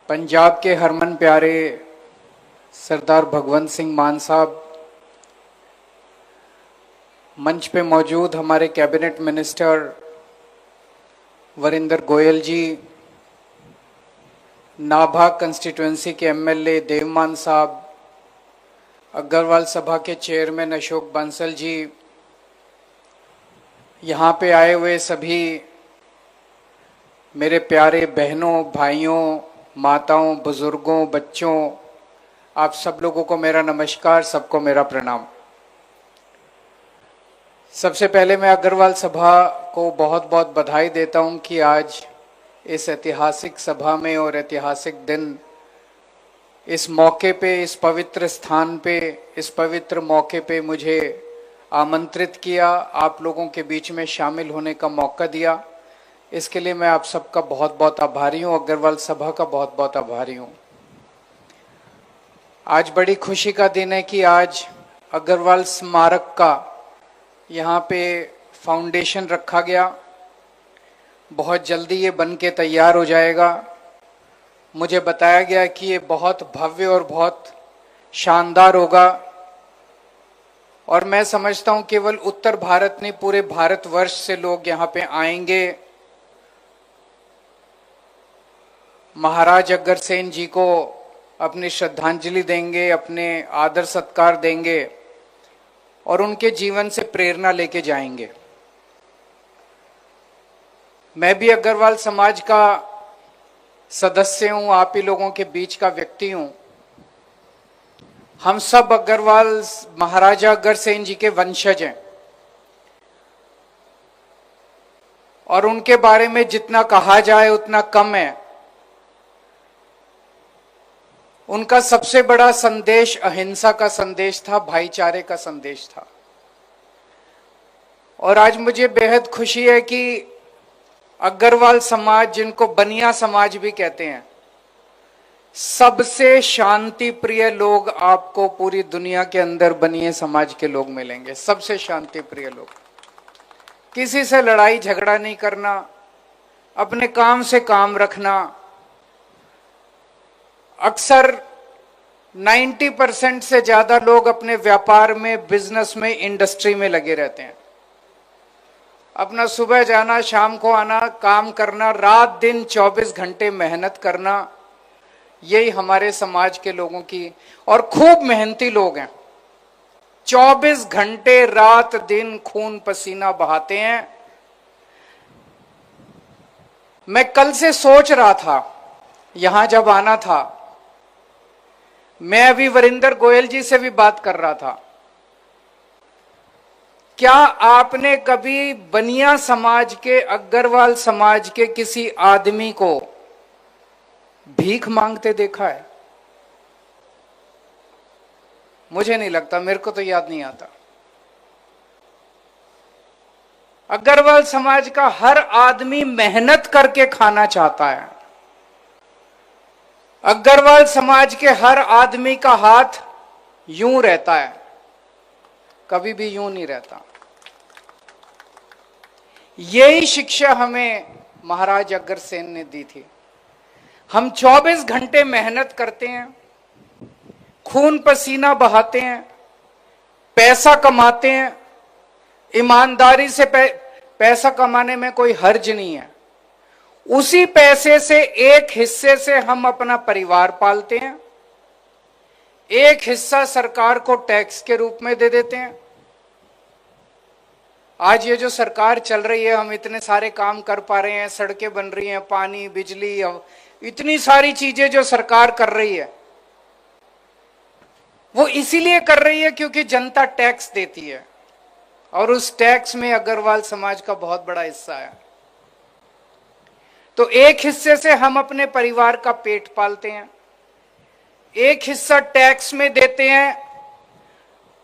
पंजाब के हरमन प्यारे सरदार भगवंत सिंह मान साहब, मंच पे मौजूद हमारे कैबिनेट मिनिस्टर वरिंदर गोयल जी, नाभा कंस्टिट्यूंसी के एमएलए देवमान साहब, अग्रवाल सभा के चेयरमैन अशोक बंसल जी, यहाँ पे आए हुए सभी मेरे प्यारे बहनों, भाइयों, माताओं, बुजुर्गों, बच्चों, आप सब लोगों को मेरा नमस्कार, सबको मेरा प्रणाम। सबसे पहले मैं अग्रवाल सभा को बहुत बहुत बधाई देता हूं कि आज इस ऐतिहासिक सभा में और ऐतिहासिक दिन, इस मौके पे, इस पवित्र स्थान पे, इस पवित्र मौके पे मुझे आमंत्रित किया, आप लोगों के बीच में शामिल होने का मौका दिया। इसके लिए मैं आप सबका बहुत बहुत आभारी हूँ, अग्रवाल सभा का बहुत बहुत आभारी हूँ। आज बड़ी खुशी का दिन है कि आज अग्रवाल स्मारक का यहाँ पे फाउंडेशन रखा गया। बहुत जल्दी ये बन के तैयार हो जाएगा। मुझे बताया गया कि ये बहुत भव्य और बहुत शानदार होगा और मैं समझता हूँ केवल उत्तर भारत नहीं, पूरे भारतवर्ष से लोग यहाँ पे आएंगे, महाराज अग्रसेन जी को अपनी श्रद्धांजलि देंगे, अपने आदर सत्कार देंगे और उनके जीवन से प्रेरणा लेके जाएंगे। मैं भी अग्रवाल समाज का सदस्य हूं, आप ही लोगों के बीच का व्यक्ति हूं। हम सब अग्रवाल महाराजा अग्रसेन जी के वंशज हैं और उनके बारे में जितना कहा जाए उतना कम है। उनका सबसे बड़ा संदेश अहिंसा का संदेश था, भाईचारे का संदेश था। और आज मुझे बेहद खुशी है कि अग्रवाल समाज, जिनको बनिया समाज भी कहते हैं, सबसे शांति प्रिय लोग आपको पूरी दुनिया के अंदर बनिए समाज के लोग मिलेंगे। सबसे शांति प्रिय लोग, किसी से लड़ाई झगड़ा नहीं करना, अपने काम से काम रखना। अक्सर 90% से ज्यादा लोग अपने व्यापार में, बिजनेस में, इंडस्ट्री में लगे रहते हैं। अपना सुबह जाना, शाम को आना, काम करना, रात दिन 24 घंटे मेहनत करना, यही हमारे समाज के लोगों की, और खूब मेहनती लोग हैं। 24 घंटे रात दिन खून पसीना बहाते हैं। मैं कल से सोच रहा था, यहां जब आना था, मैं अभी वरिंदर गोयल जी से भी बात कर रहा था, क्या आपने कभी बनिया समाज के, अग्रवाल समाज के किसी आदमी को भीख मांगते देखा है? मुझे नहीं लगता, मेरे को तो याद नहीं आता। अग्रवाल समाज का हर आदमी मेहनत करके खाना चाहता है। अग्रवाल समाज के हर आदमी का हाथ यूं रहता है, कभी भी यूं नहीं रहता। यही शिक्षा हमें महाराज अग्रसेन ने दी थी। हम 24 घंटे मेहनत करते हैं, खून पसीना बहाते हैं, पैसा कमाते हैं। ईमानदारी से पैसा कमाने में कोई हर्ज नहीं है। उसी पैसे से एक हिस्से से हम अपना परिवार पालते हैं, एक हिस्सा सरकार को टैक्स के रूप में दे देते हैं। आज ये जो सरकार चल रही है, हम इतने सारे काम कर पा रहे हैं, सड़कें बन रही हैं, पानी, बिजली, इतनी सारी चीजें जो सरकार कर रही है, वो इसीलिए कर रही है क्योंकि जनता टैक्स देती है और उस टैक्स में अग्रवाल समाज का बहुत बड़ा हिस्सा है। तो एक हिस्से से हम अपने परिवार का पेट पालते हैं, एक हिस्सा टैक्स में देते हैं,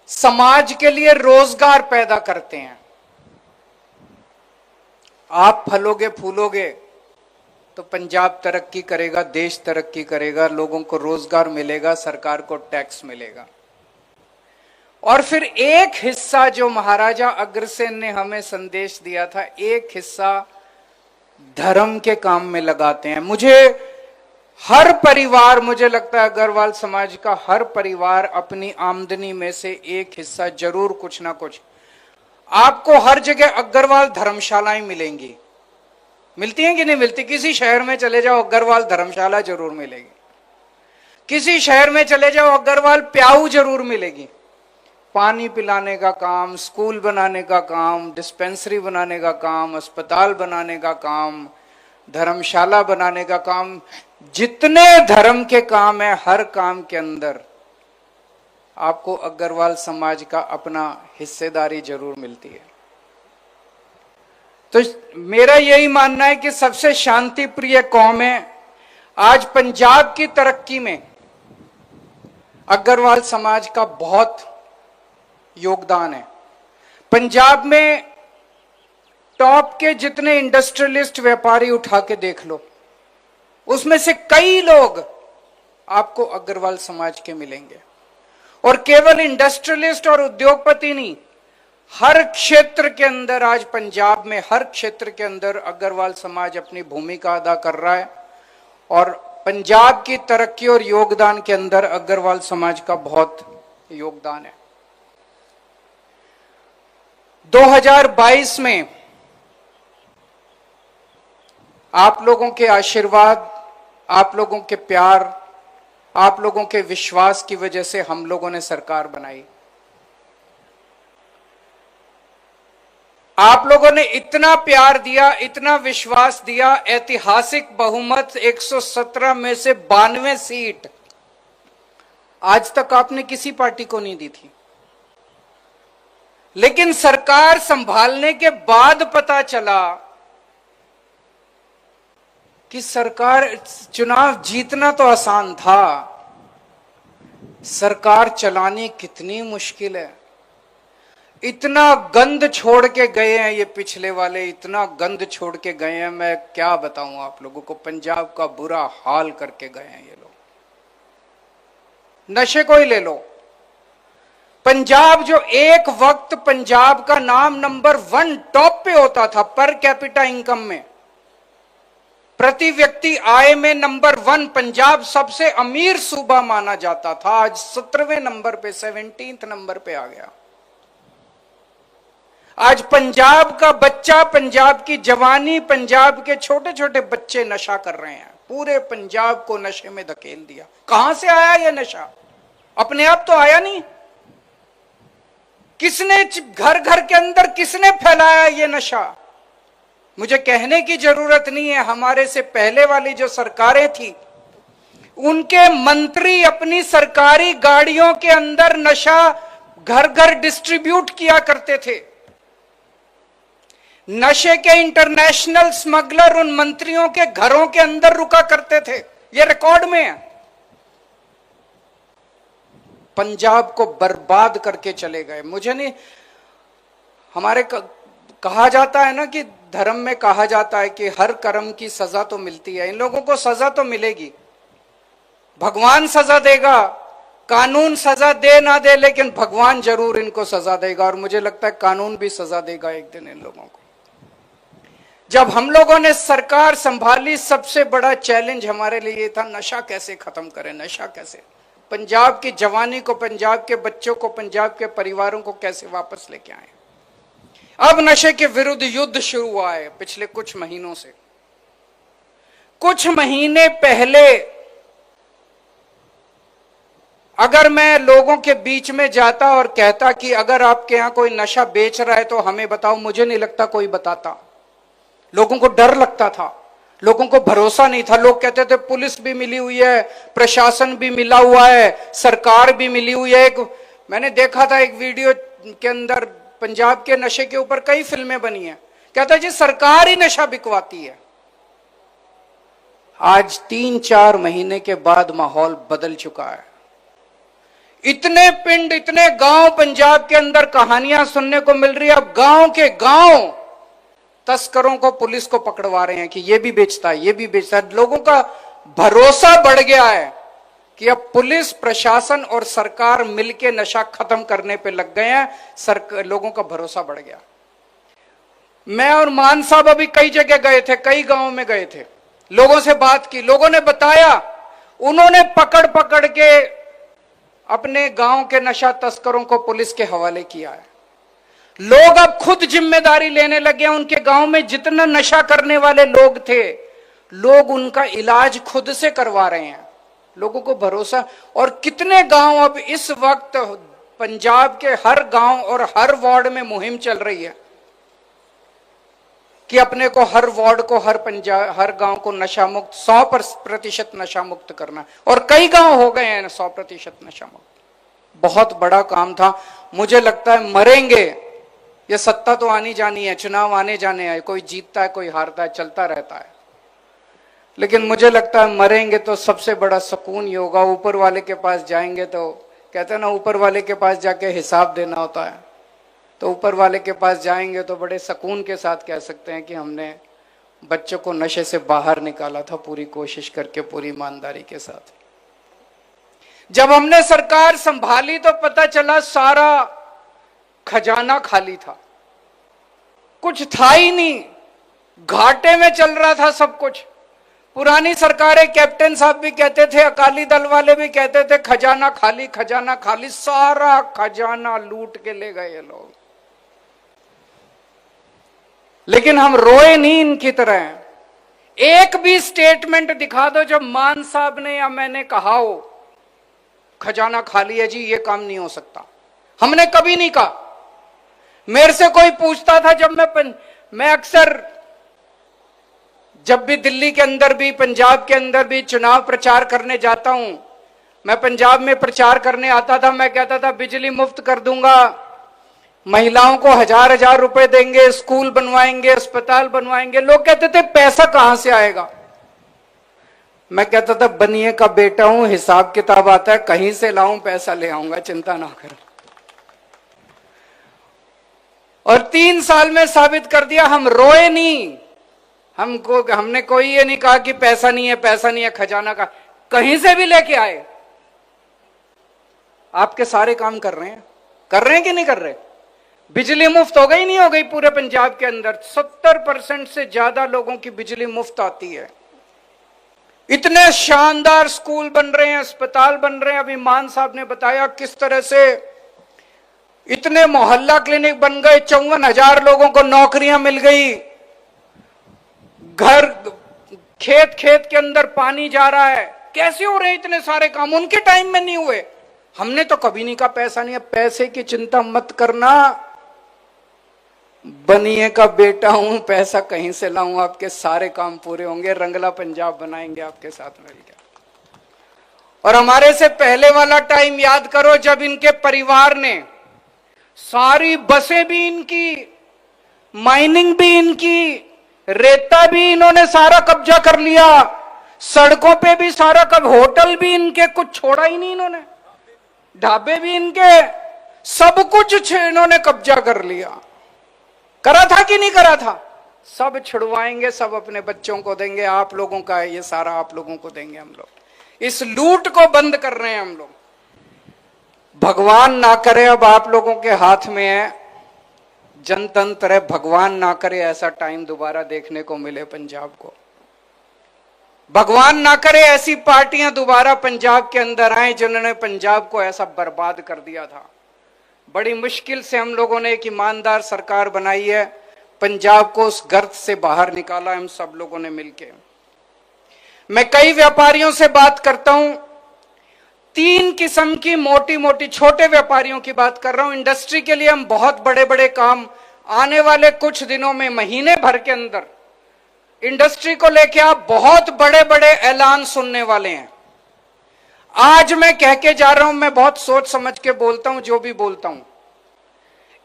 समाज के लिए रोजगार पैदा करते हैं। आप फलोगे फूलोगे तो पंजाब तरक्की करेगा, देश तरक्की करेगा, लोगों को रोजगार मिलेगा, सरकार को टैक्स मिलेगा। और फिर एक हिस्सा जो महाराजा अग्रसेन ने हमें संदेश दिया था, एक हिस्सा धर्म के काम में लगाते हैं। मुझे हर परिवार, मुझे लगता है अग्रवाल समाज का हर परिवार अपनी आमदनी में से एक हिस्सा जरूर कुछ ना कुछ, आपको हर जगह अग्रवाल धर्मशालाएं मिलेंगी। मिलती हैं कि नहीं मिलती? किसी शहर में चले जाओ अग्रवाल धर्मशाला जरूर मिलेगी, किसी शहर में चले जाओ अग्रवाल प्याऊ जरूर मिलेगी। पानी पिलाने का काम, स्कूल बनाने का काम, डिस्पेंसरी बनाने का काम, अस्पताल बनाने का काम, धर्मशाला बनाने का काम, जितने धर्म के काम है हर काम के अंदर आपको अग्रवाल समाज का अपना हिस्सेदारी जरूर मिलती है। तो मेरा यही मानना है कि सबसे शांति प्रिय कौम है। आज पंजाब की तरक्की में अग्रवाल समाज का बहुत योगदान है। पंजाब में टॉप के जितने इंडस्ट्रियलिस्ट व्यापारी उठा के देख लो, उसमें से कई लोग आपको अग्रवाल समाज के मिलेंगे। और केवल इंडस्ट्रियलिस्ट और उद्योगपति नहीं, हर क्षेत्र के अंदर आज पंजाब में हर क्षेत्र के अंदर अग्रवाल समाज अपनी भूमिका अदा कर रहा है। और पंजाब की तरक्की और योगदान के अंदर अग्रवाल समाज का बहुत योगदान है। 2022 में आप लोगों के आशीर्वाद, आप लोगों के प्यार, आप लोगों के विश्वास की वजह से हम लोगों ने सरकार बनाई। आप लोगों ने इतना प्यार दिया, इतना विश्वास दिया, ऐतिहासिक बहुमत 117 में से 92 सीट आज तक आपने किसी पार्टी को नहीं दी थी। लेकिन सरकार संभालने के बाद पता चला कि सरकार, चुनाव जीतना तो आसान था, सरकार चलानी कितनी मुश्किल है। इतना गंद छोड़ के गए हैं ये पिछले वाले, इतना गंद छोड़ के गए हैं, मैं क्या बताऊं आप लोगों को। पंजाब का बुरा हाल करके गए हैं ये लोग। नशे को ही ले लो, पंजाब जो एक वक्त पंजाब का नाम नंबर 1 टॉप पे होता था पर कैपिटा इनकम में, प्रति व्यक्ति आय में नंबर 1 पंजाब सबसे अमीर सूबा माना जाता था, आज 17वें नंबर पे, 17th नंबर पे आ गया। आज पंजाब का बच्चा, पंजाब की जवानी, पंजाब के छोटे छोटे बच्चे नशा कर रहे हैं। पूरे पंजाब को नशे में धकेल दिया। कहां से आया यह नशा? अपने आप तो आया नहीं। किसने घर घर के अंदर किसने फैलाया ये नशा? मुझे कहने की जरूरत नहीं है, हमारे से पहले वाली जो सरकारें थी उनके मंत्री अपनी सरकारी गाड़ियों के अंदर नशा घर घर डिस्ट्रीब्यूट किया करते थे। नशे के इंटरनेशनल स्मगलर उन मंत्रियों के घरों के अंदर रुका करते थे, ये रिकॉर्ड में है। पंजाब को बर्बाद करके चले गए। मुझे नहीं, हमारे कहा जाता है ना कि धर्म में कहा जाता है कि हर कर्म की सजा तो मिलती है। इन लोगों को सजा तो मिलेगी, भगवान सजा देगा, कानून सजा दे ना दे, लेकिन भगवान जरूर इनको सजा देगा। और मुझे लगता है कानून भी सजा देगा एक दिन इन लोगों को। जब हम लोगों ने सरकार संभाली, सबसे बड़ा चैलेंज हमारे लिए ये था, नशा कैसे खत्म करें, नशा कैसे, पंजाब की जवानी को, पंजाब के बच्चों को, पंजाब के परिवारों को कैसे वापस लेके आए। अब नशे के विरुद्ध युद्ध शुरू हुआ है पिछले कुछ महीनों से। कुछ महीने पहले अगर मैं लोगों के बीच में जाता और कहता कि अगर आपके यहां कोई नशा बेच रहा है तो हमें बताओ, मुझे नहीं लगता कोई बताता। लोगों को डर लगता था, लोगों को भरोसा नहीं था। लोग कहते थे पुलिस भी मिली हुई है, प्रशासन भी मिला हुआ है, सरकार भी मिली हुई है। मैंने देखा था एक वीडियो के अंदर पंजाब के नशे के ऊपर कई फिल्में बनी हैं, कहता जी सरकार ही नशा बिकवाती है। आज 3-4 महीने के बाद माहौल बदल चुका है। इतने पिंड, इतने गांव पंजाब के अंदर कहानियां सुनने को मिल रही है। अब गांव के गांव तस्करों को, पुलिस को पकड़वा रहे हैं कि ये भी बेचता है, ये भी बेचता है। लोगों का भरोसा बढ़ गया है कि अब पुलिस, प्रशासन और सरकार मिलके नशा खत्म करने पे लग गए हैं। लोगों का भरोसा बढ़ गया। मैं और मान साहब अभी कई जगह गए थे, कई गांवों में गए थे। लोगों से बात की, लोगों ने बताया, उन्होंने पकड़ पकड़ के अपने गांव के नशा तस्करों को पुलिस के हवाले किया है। लोग अब खुद जिम्मेदारी लेने लगे हैं। उनके गांव में जितना नशा करने वाले लोग थे, लोग उनका इलाज खुद से करवा रहे हैं। लोगों को भरोसा। और कितने गांव अब इस वक्त पंजाब के हर गांव और हर वार्ड में मुहिम चल रही है कि अपने को हर वार्ड को, हर गांव को नशा मुक्त, 100% नशा मुक्त करना। और कई गांव हो गए हैं 100% नशा मुक्त। बहुत बड़ा काम था। मुझे लगता है मरेंगे, ये सत्ता तो आनी जानी है, चुनाव आने जाने हैं, कोई जीतता है कोई हारता है, चलता रहता है, लेकिन मुझे लगता है मरेंगे तो सबसे बड़ा सुकून ये होगा। ऊपर वाले के पास जाएंगे तो कहते हैं ना, ऊपर वाले के पास जाके हिसाब देना होता है, तो ऊपर वाले के पास जाएंगे तो बड़े सुकून के साथ कह सकते हैं कि हमने बच्चों को नशे से बाहर निकाला था, पूरी कोशिश करके, पूरी ईमानदारी के साथ। जब हमने सरकार संभाली तो पता चला सारा खजाना खाली था, कुछ था ही नहीं, घाटे में चल रहा था सब कुछ। पुरानी सरकारें, कैप्टन साहब भी कहते थे, अकाली दल वाले भी कहते थे, खजाना खाली, खजाना खाली। सारा खजाना लूट के ले गए ये लोग। लेकिन हम रोए नहीं इनकी तरह। एक भी स्टेटमेंट दिखा दो जब मान साहब ने या मैंने कहा हो खजाना खाली है जी, ये काम नहीं हो सकता। हमने कभी नहीं कहा। मेरे से कोई पूछता था, जब मैं अक्सर जब भी दिल्ली के अंदर भी, पंजाब के अंदर भी चुनाव प्रचार करने जाता हूं, मैं पंजाब में प्रचार करने आता था, मैं कहता था बिजली मुफ्त कर दूंगा, महिलाओं को 1000-1000 रुपए देंगे, स्कूल बनवाएंगे, अस्पताल बनवाएंगे। लोग कहते थे पैसा कहां से आएगा? मैं कहता था बनिए का बेटा हूं, हिसाब किताब आता है, कहीं से लाऊं पैसा ले आऊंगा, चिंता ना करो। और 3 साल में साबित कर दिया, हम रोए नहीं। हमने कोई ये नहीं कहा कि पैसा नहीं है, पैसा नहीं है, खजाना का कहीं से भी लेके आए। आपके सारे काम कर रहे हैं कि नहीं कर रहे? बिजली मुफ्त हो गई नहीं हो गई? पूरे पंजाब के अंदर 70% से ज्यादा लोगों की बिजली मुफ्त आती है। इतने शानदार स्कूल बन रहे हैं, अस्पताल बन रहे हैं। अभी मान साहब ने बताया किस तरह से इतने मोहल्ला क्लिनिक बन गए, 54,000 लोगों को नौकरियां मिल गई। घर, खेत के अंदर पानी जा रहा है। कैसे हो रहे हैं इतने सारे काम? उनके टाइम में नहीं हुए। हमने तो कभी नहीं कहा पैसा नहीं है। पैसे की चिंता मत करना, बनिए का बेटा हूं, पैसा कहीं से लाऊं, आपके सारे काम पूरे होंगे, रंगला पंजाब बनाएंगे आपके साथ मिलकर। और हमारे से पहले वाला टाइम याद करो, जब इनके परिवार ने सारी बसें भी इनकी, माइनिंग भी इनकी, रेता भी इन्होंने सारा कब्जा कर लिया, सड़कों पे भी सारा होटल भी इनके, कुछ छोड़ा ही नहीं इन्होंने, ढाबे भी इनके, सब कुछ इन्होंने कब्जा कर लिया। करा था कि नहीं करा था? सब छुड़वाएंगे, सब अपने बच्चों को देंगे, आप लोगों का है ये सारा, आप लोगों को देंगे हम लोग। इस लूट को बंद कर रहे हैं हम लोग। भगवान ना करे अब आप लोगों के हाथ में है जनतंत्र है, भगवान ना करे ऐसा टाइम दोबारा देखने को मिले पंजाब को। भगवान ना करे ऐसी पार्टियां दोबारा पंजाब के अंदर आए जिन्होंने पंजाब को ऐसा बर्बाद कर दिया था। बड़ी मुश्किल से हम लोगों ने एक ईमानदार सरकार बनाई है, पंजाब को उस गर्त से बाहर निकाला हम सब लोगों ने मिलकर। मैं कई व्यापारियों से बात करता हूं, 3 किस्म की मोटी मोटी, छोटे व्यापारियों की बात कर रहा हूं। इंडस्ट्री के लिए हम बहुत बड़े बड़े काम आने वाले कुछ दिनों में, महीने भर के अंदर इंडस्ट्री को लेके आप बहुत बड़े बड़े ऐलान सुनने वाले हैं। आज मैं कह के जा रहा हूं, मैं बहुत सोच समझ के बोलता हूं जो भी बोलता हूं।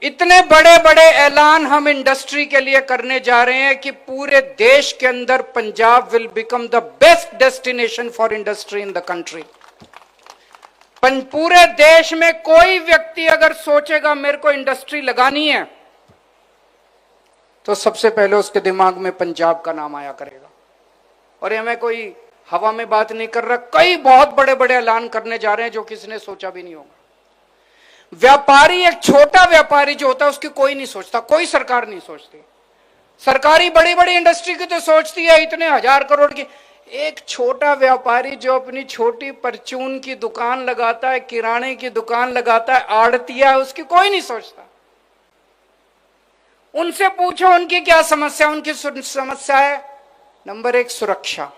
इतने बड़े बड़े ऐलान हम इंडस्ट्री के लिए करने जा रहे हैं कि पूरे देश के अंदर Punjab will become the best destination for industry in the country. पूरे देश में कोई व्यक्ति अगर सोचेगा मेरे को इंडस्ट्री लगानी है, तो सबसे पहले उसके दिमाग में पंजाब का नाम आया करेगा। और ये मैं कोई हवा में बात नहीं कर रहा, कई बहुत बड़े बड़े ऐलान करने जा रहे हैं जो किसी ने सोचा भी नहीं होगा। व्यापारी, एक छोटा व्यापारी जो होता है उसकी कोई नहीं सोचता, कोई सरकार नहीं सोचती। सरकारी बड़ी बड़ी इंडस्ट्री की तो सोचती है इतने 1000 करोड़ की। एक छोटा व्यापारी जो अपनी छोटी परचून की दुकान लगाता है, किराने की दुकान लगाता है, आड़तिया है, उसकी कोई नहीं सोचता। उनसे पूछो उनकी क्या समस्या। उनकी समस्या है नंबर 1 सुरक्षा।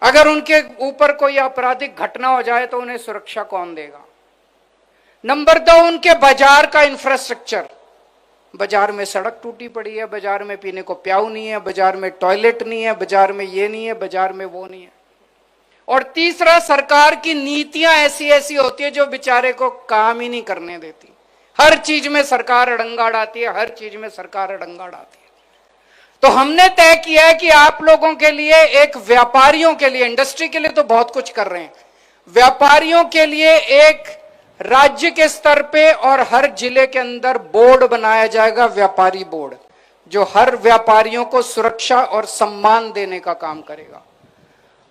अगर उनके ऊपर कोई आपराधिक घटना हो जाए तो उन्हें सुरक्षा कौन देगा। नंबर 2 उनके बाजार का इंफ्रास्ट्रक्चर। बाजार में सड़क टूटी पड़ी है, बाजार में पीने को प्याऊ नहीं है, बाजार में टॉयलेट नहीं है, बाजार में ये नहीं है, बाजार में वो नहीं है। और तीसरा सरकार की नीतियां ऐसी ऐसी होती है जो बेचारे को काम ही नहीं करने देती। हर चीज में सरकार अड़ंगा डालती है, हर चीज में सरकार अड़ंगा डालती है। तो हमने तय किया है कि आप लोगों के लिए, एक व्यापारियों के लिए, इंडस्ट्री के लिए तो बहुत कुछ कर रहे हैं, व्यापारियों के लिए एक राज्य के स्तर पे और हर जिले के अंदर बोर्ड बनाया जाएगा, व्यापारी बोर्ड, जो हर व्यापारियों को सुरक्षा और सम्मान देने का काम करेगा,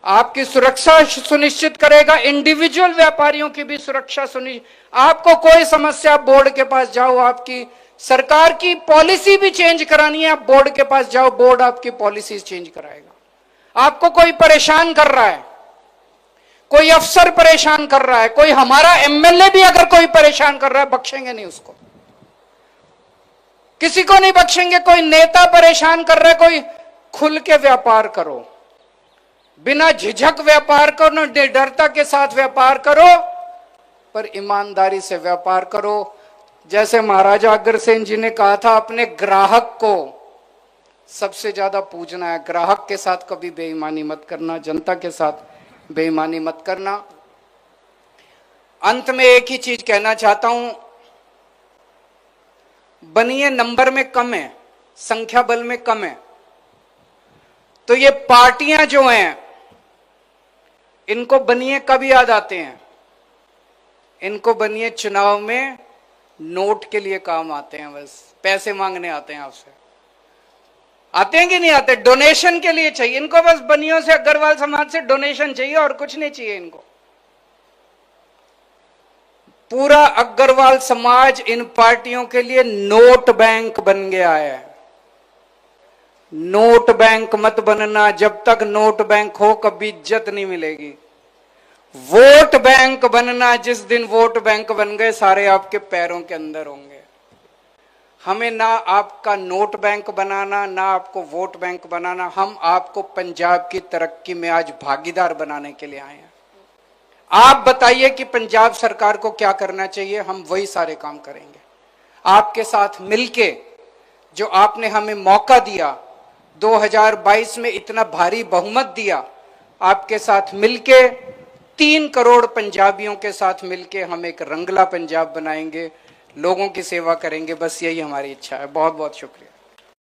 आपकी सुरक्षा सुनिश्चित करेगा, इंडिविजुअल व्यापारियों की भी सुरक्षा सुनिश्चित। आपको कोई समस्या, बोर्ड के पास जाओ, आपकी सरकार की पॉलिसी भी चेंज करानी है, आप बोर्ड के पास जाओ, बोर्ड आपकी पॉलिसी चेंज कराएगा। आपको कोई परेशान कर रहा है, कोई अफसर परेशान कर रहा है, कोई हमारा एमएलए भी अगर कोई परेशान कर रहा है, बख्शेंगे नहीं उसको, किसी को नहीं बख्शेंगे। कोई नेता परेशान कर रहा है, कोई खुल के व्यापार करो, बिना झिझक व्यापार करो, डरता के साथ व्यापार करो, पर ईमानदारी से व्यापार करो। जैसे महाराजा अग्रसेन जी ने कहा था, अपने ग्राहक को सबसे ज्यादा पूजना है, ग्राहक के साथ कभी बेईमानी मत करना, जनता के साथ बेईमानी मत करना। अंत में एक ही चीज कहना चाहता हूं, बनिए नंबर में कम है, संख्या बल में कम है, तो ये पार्टियां जो हैं इनको बनिए कब याद आते हैं, इनको बनिए चुनाव में नोट के लिए काम आते हैं, बस पैसे मांगने आते हैं आपसे। आते हैं कि नहीं आते? डोनेशन के लिए चाहिए इनको, बस बनियों से, अग्रवाल समाज से डोनेशन चाहिए और कुछ नहीं चाहिए इनको। पूरा अग्रवाल समाज इन पार्टियों के लिए नोट बैंक बन गया है। नोट बैंक मत बनना, जब तक नोट बैंक हो कभी इज्जत नहीं मिलेगी। वोट बैंक बनना, जिस दिन वोट बैंक बन गए सारे आपके पैरों के अंदर होंगे। हमें ना आपका नोट बैंक बनाना, ना आपको वोट बैंक बनाना, हम आपको पंजाब की तरक्की में आज भागीदार बनाने के लिए आए हैं। आप बताइए कि पंजाब सरकार को क्या करना चाहिए, हम वही सारे काम करेंगे। आपके साथ मिलके जो आपने हमें मौका दिया, 2022 में इतना भारी बहुमत दिया, आपके साथ मिलके 3 करोड़ पंजाबियों के साथ मिलके हम एक रंगला पंजाब बनाएंगे, लोगों की सेवा करेंगे। बस यही हमारी इच्छा है। बहुत बहुत शुक्रिया।